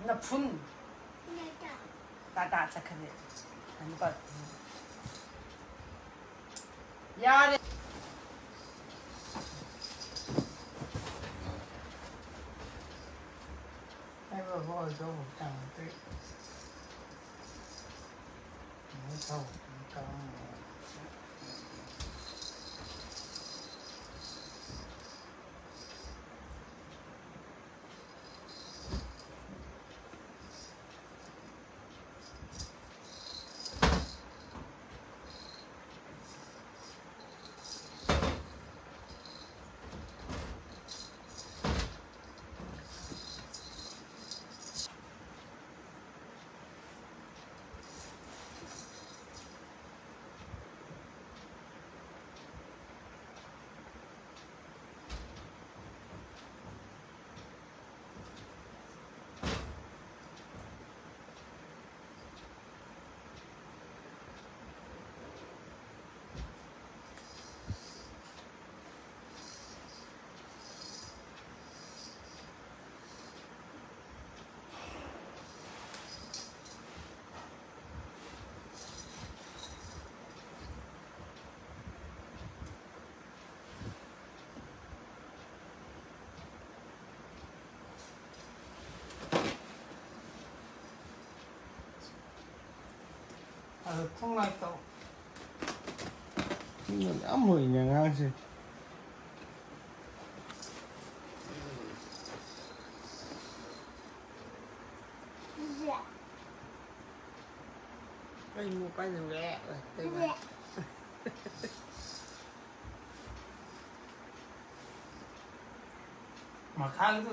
那喷，大才可以，你把压的。哎，我说我讲对，没错，你讲。통화했다고. 이건 아무 영양식. Đây mua cái gì lẹ rồi, đây mà. Mà khang